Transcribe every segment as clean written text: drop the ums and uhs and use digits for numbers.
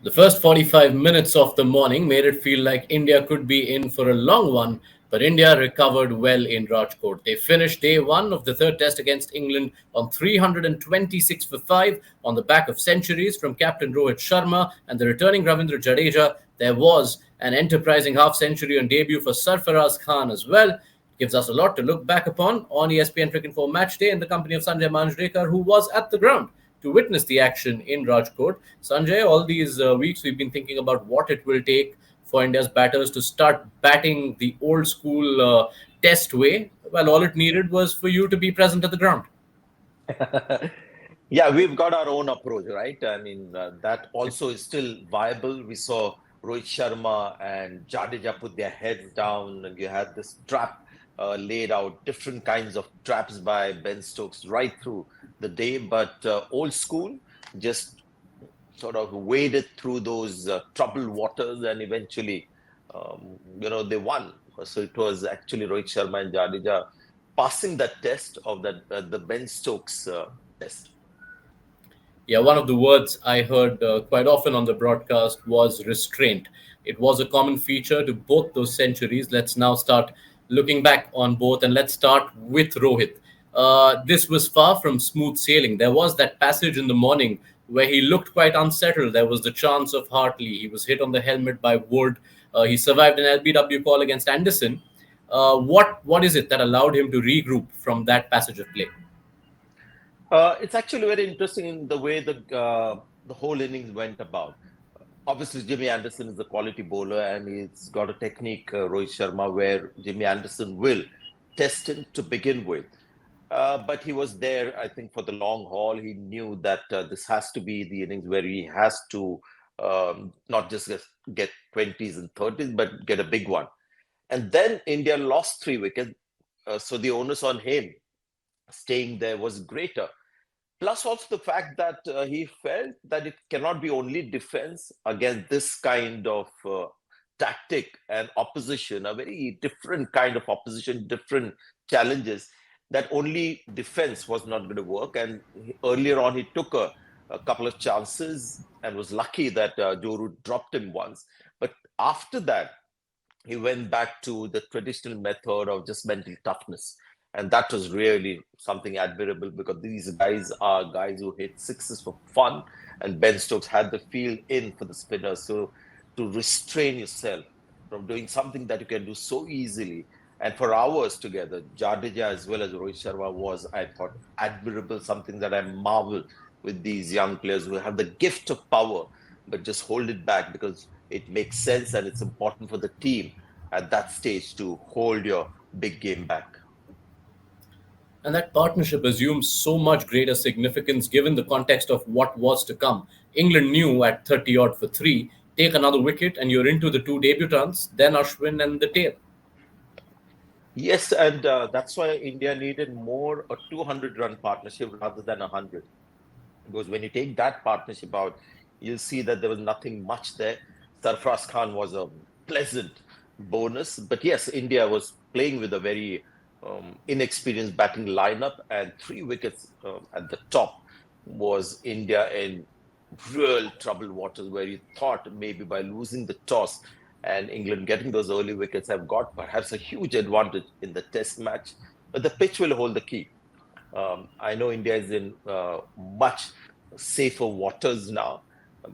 The first 45 minutes of the morning made it feel like India could be in for a long one, but India recovered well in Rajkot. They finished day one of the third test against England on 326 for 5 on the back of centuries from captain Rohit Sharma and the returning Ravindra Jadeja. There was an enterprising half century on debut for Sarfaraz Khan as well. Gives us a lot to look back upon on ESPN Cricinfo match day in the company of Sanjay Manjrekar, who was at the ground to witness the action in Rajkot. Sanjay, all these weeks we've been thinking about what it will take for India's batters to start batting the old school test way. Well, all it needed was for you to be present at the ground. Yeah, we've got our own approach, right? I mean, that also is still viable. We saw Rohit Sharma and Jadeja put their heads down, and you had this trap laid out, different kinds of traps by Ben Stokes right through the day. But old school just sort of waded through those troubled waters and eventually, they won. So it was actually Rohit Sharma and Jadeja passing that test of that the Ben Stokes test. Yeah, one of the words I heard quite often on the broadcast was restraint. It was a common feature to both those centuries. Let's now start looking back on both, and let's start with Rohit. This was far from smooth sailing. There was that passage in the morning where he looked quite unsettled. There was the chance of Hartley. He was hit on the helmet by Wood. He survived an LBW call against Anderson. What is it that allowed him to regroup from that passage of play? It's actually very interesting in the way the whole innings went about. Obviously, Jimmy Anderson is a quality bowler and he's got a technique, Rohit Sharma, where Jimmy Anderson will test him to begin with. But he was there, I think, for the long haul. He knew that this has to be the innings where he has to not just get 20s and 30s, but get a big one. And then India lost 3 wickets. So the onus on him staying there was greater. Plus, also the fact that he felt that it cannot be only defense against this kind of tactic and opposition, a very different kind of opposition, different challenges, that only defense was not going to work. And earlier on, he took a couple of chances and was lucky that Joe Root dropped him once. But after that, he went back to the traditional method of just mental toughness. And that was really something admirable because these guys are guys who hit sixes for fun. And Ben Stokes had the field in for the spinners. So to restrain yourself from doing something that you can do so easily and for hours together, Jadeja as well as Rohit Sharma was, I thought, admirable, something that I marvel with these young players who have the gift of power, but just hold it back because it makes sense and it's important for the team at that stage to hold your big game back. And that partnership assumes so much greater significance given the context of what was to come. England knew at 30 odd for 3, take another wicket and you're into the two debutants, then Ashwin and the tail. Yes, and that's why India needed more a 200-run partnership rather than 100. Because when you take that partnership out, you'll see that there was nothing much there. Sarfaraz Khan was a pleasant bonus. But yes, India was playing with a very inexperienced batting lineup, and 3 wickets at the top was India in real troubled waters where you thought maybe by losing the toss and England getting those early wickets have got perhaps a huge advantage in the test match. But the pitch will hold the key. I know India is in much safer waters now,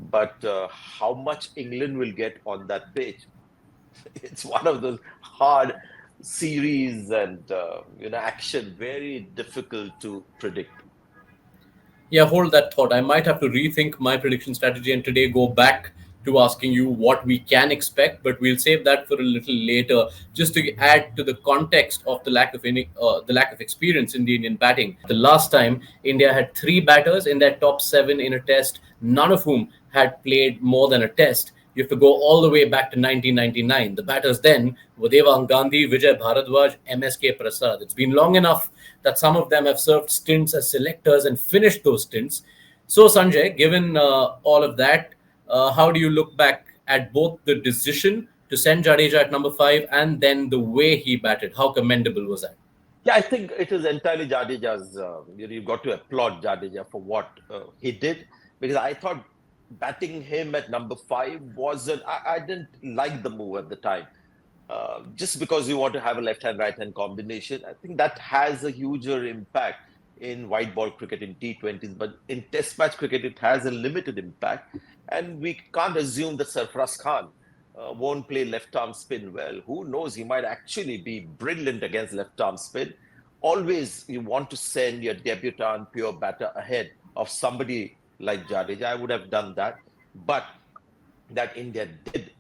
but how much England will get on that pitch, it's one of those hard series and action, very difficult to predict. Yeah, hold that thought. I might have to rethink my prediction strategy and today go back to asking you what we can expect, but we'll save that for a little later. Just to add to the context of the lack of experience in the Indian batting. The last time India had 3 batters in their top 7 in a test, none of whom had played more than a test. You have to go all the way back to 1999. The batters then were Devang Gandhi, Vijay Bharadwaj, MSK Prasad. It's been long enough that some of them have served stints as selectors and finished those stints. So, Sanjay, given all of that, how do you look back at both the decision to send Jadeja at number 5 and then the way he batted? How commendable was that? Yeah, I think it is entirely Jadeja's. You've got to applaud Jadeja for what he did, because I thought batting him at number five wasn't. I didn't like the move at the time. Just because you want to have a left hand right hand combination, I think that has a huger impact in white ball cricket in T20s, but in Test match cricket, it has a limited impact. And we can't assume that Sarfaraz Khan won't play left arm spin well. Who knows? He might actually be brilliant against left arm spin. Always, you want to send your debutant pure batter ahead of somebody like Jadeja. I would have done that. But that India did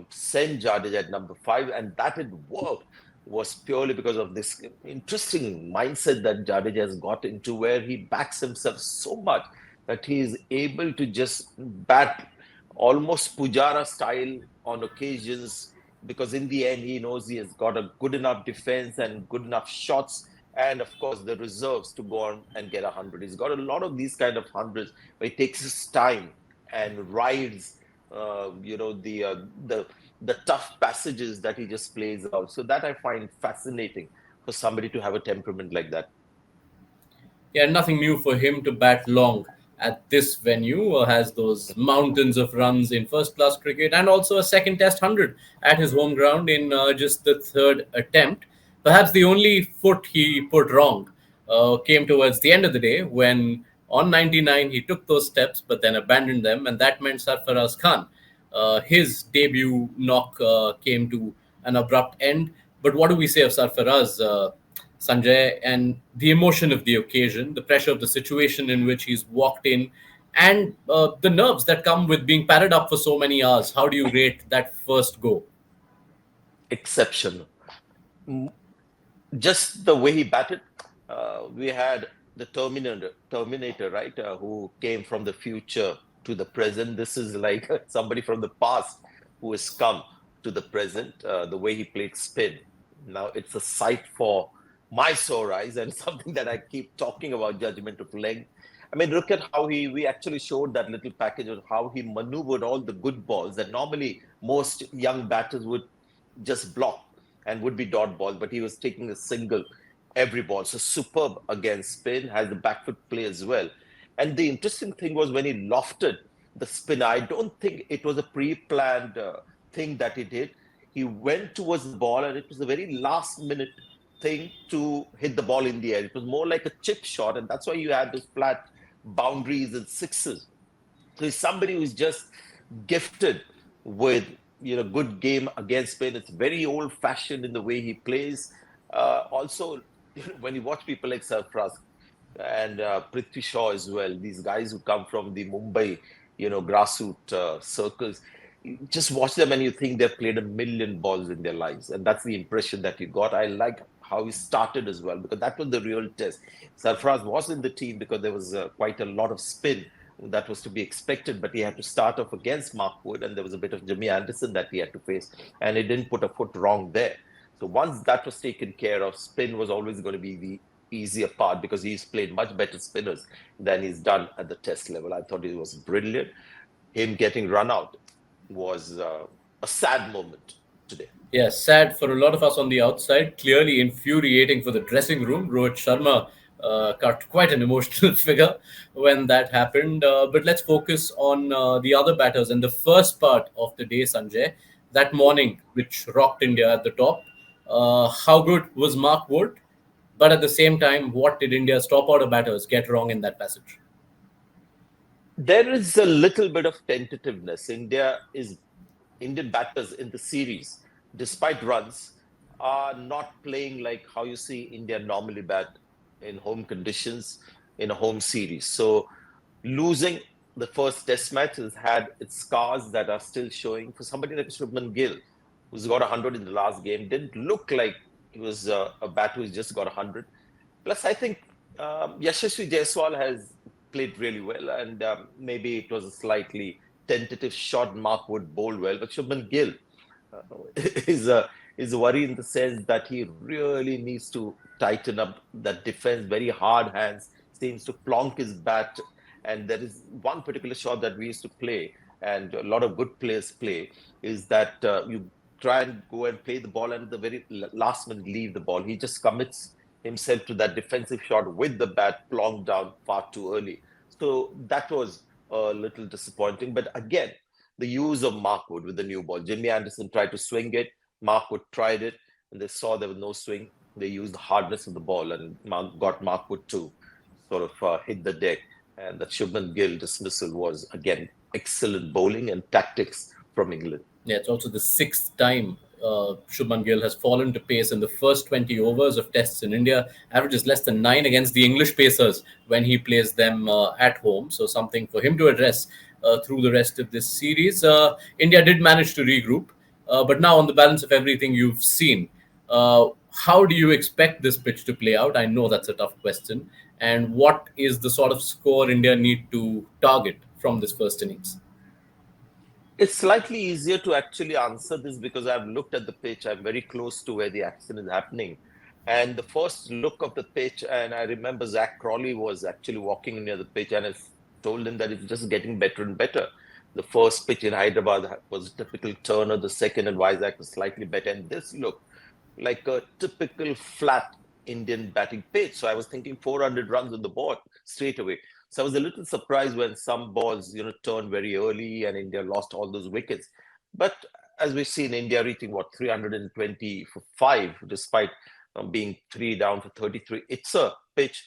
send Jadeja at number five, and that it worked was purely because of this interesting mindset that Jadeja has got into, where he backs himself so much that he is able to just bat almost Pujara style on occasions, because in the end he knows he has got a good enough defense and good enough shots, and of course the reserves to go on and get 100. He's got a lot of these kind of hundreds where he takes his time and rides the tough passages that he just plays out. So that I find fascinating for somebody to have a temperament like that. Yeah, nothing new for him to bat long at this venue. Has those mountains of runs in first class cricket and also a second test 100 at his home ground in just the third attempt. Perhaps the only foot he put wrong came towards the end of the day when on 99 he took those steps but then abandoned them, and that meant Sarfaraz Khan. His debut knock came to an abrupt end. But what do we say of Sarfaraz? Sanjay, and the emotion of the occasion, the pressure of the situation in which he's walked in, and the nerves that come with being padded up for so many hours. How do you rate that first go? Exceptional. Just the way he batted. We had the Terminator, right? Who came from the future to the present. This is like somebody from the past who has come to the present. The way he played spin. Now it's a sight for my sore eyes, and something that I keep talking about, judgment of length. I mean, look at how we actually showed that little package of how he maneuvered all the good balls that normally most young batters would just block and would be dot ball, but he was taking a single every ball. So superb against spin, has the back foot play as well. And the interesting thing was when he lofted the spin, I don't think it was a pre-planned thing that he did. He went towards the ball, and it was the very last minute thing to hit the ball in the air. It was more like a chip shot, and that's why you had those flat boundaries and sixes. So he's somebody who's just gifted with good game against Spain. It's very old fashioned in the way he plays. Also, when you watch people like Sarfaraz and Prithvi Shaw as well, these guys who come from the Mumbai, grassroots circles, you just watch them and you think they've played a million balls in their lives, and that's the impression that you got. I like how he started as well, because that was the real test. Sarfaraz was in the team because there was quite a lot of spin that was to be expected, but he had to start off against Mark Wood, and there was a bit of Jimmy Anderson that he had to face, and he didn't put a foot wrong there. So once that was taken care of, spin was always going to be the easier part, because he's played much better spinners than he's done at the test level. I thought he was brilliant. Him getting run out was a sad moment today. Yes, sad for a lot of us on the outside, clearly infuriating for the dressing room. Rohit Sharma got quite an emotional figure when that happened. But let's focus on the other batters and the first part of the day, Sanjay. That morning, which rocked India at the top. How good was Mark Wood? But at the same time, what did India's top order batters get wrong in that passage? There is a little bit of tentativeness. Indian batters in the series, despite runs, are not playing like how you see India normally bat in home conditions in a home series. So losing the first test match has had its scars that are still showing. For somebody like Shubman Gill, who's got 100 in the last game, didn't look like he was a batter who's just got 100. Plus, I think Yashasvi Jaiswal has played really well, and maybe it was a slightly tentative shot. Mark Wood bowled well, but Shubman Gill uh, is a worry in the sense that he really needs to tighten up that defense. Very hard hands, seems to plonk his bat, and there is one particular shot that we used to play, and a lot of good players play, is that you try and go and play the ball, and at the very last minute leave the ball. He just commits himself to that defensive shot with the bat plonked down far too early. So that was a little disappointing. But again, the use of Mark Wood with the new ball. Jimmy Anderson tried to swing it. Mark Wood tried it, and they saw there was no swing. They used the hardness of the ball and got Mark Wood to sort of hit the deck. And the Shubman Gill dismissal was, again, excellent bowling and tactics from England. Yeah, it's also the sixth time Shubman Gill has fallen to pace in the first 20 overs of tests in India. Averages less than 9 against the English pacers when he plays them at home. So, something for him to address through the rest of this series. India did manage to regroup, but now, on the balance of everything you've seen, how do you expect this pitch to play out? I know that's a tough question. And what is the sort of score India need to target from this first innings? It's slightly easier to actually answer this because I've looked at the pitch. I'm very close to where the action is happening. And the first look of the pitch, and I remember Zach Crawley was actually walking near the pitch, and I told him that it's just getting better and better. The first pitch in Hyderabad was a typical Turner, the second and Vizag was slightly better. And this looked like a typical flat Indian batting pitch. So I was thinking 400 runs on the board straight away. So I was a little surprised when some balls, turned very early and India lost all those wickets. But as we've seen, India reaching 320 for five, despite being three down for 33. It's a pitch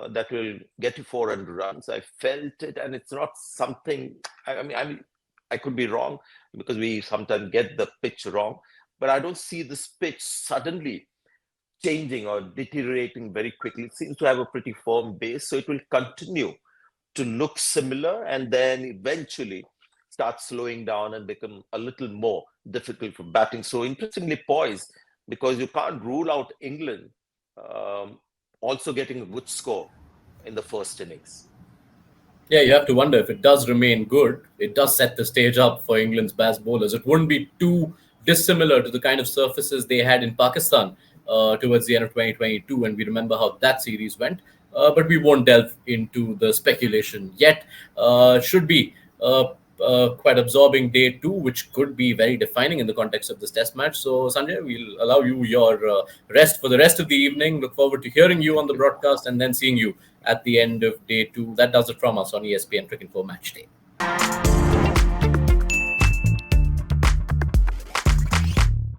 that will get you 400 runs. I felt it, and it's not something. I could be wrong because we sometimes get the pitch wrong, but I don't see this pitch suddenly changing or deteriorating very quickly. It seems to have a pretty firm base, so it will continue to look similar and then eventually start slowing down and become a little more difficult for batting. So interestingly poised, because you can't rule out England also getting a good score in the first innings. Yeah, you have to wonder if it does remain good, it does set the stage up for England's fast bowlers. It wouldn't be too dissimilar to the kind of surfaces they had in Pakistan towards the end of 2022, and we remember how that series went. But we won't delve into the speculation yet. Should be quite absorbing day two, which could be very defining in the context of this test match. So, Sanjay, we'll allow you your rest for the rest of the evening. Look forward to hearing you on the broadcast and then seeing you at the end of day two. That does it from us on ESPN Cricinfo Match Day.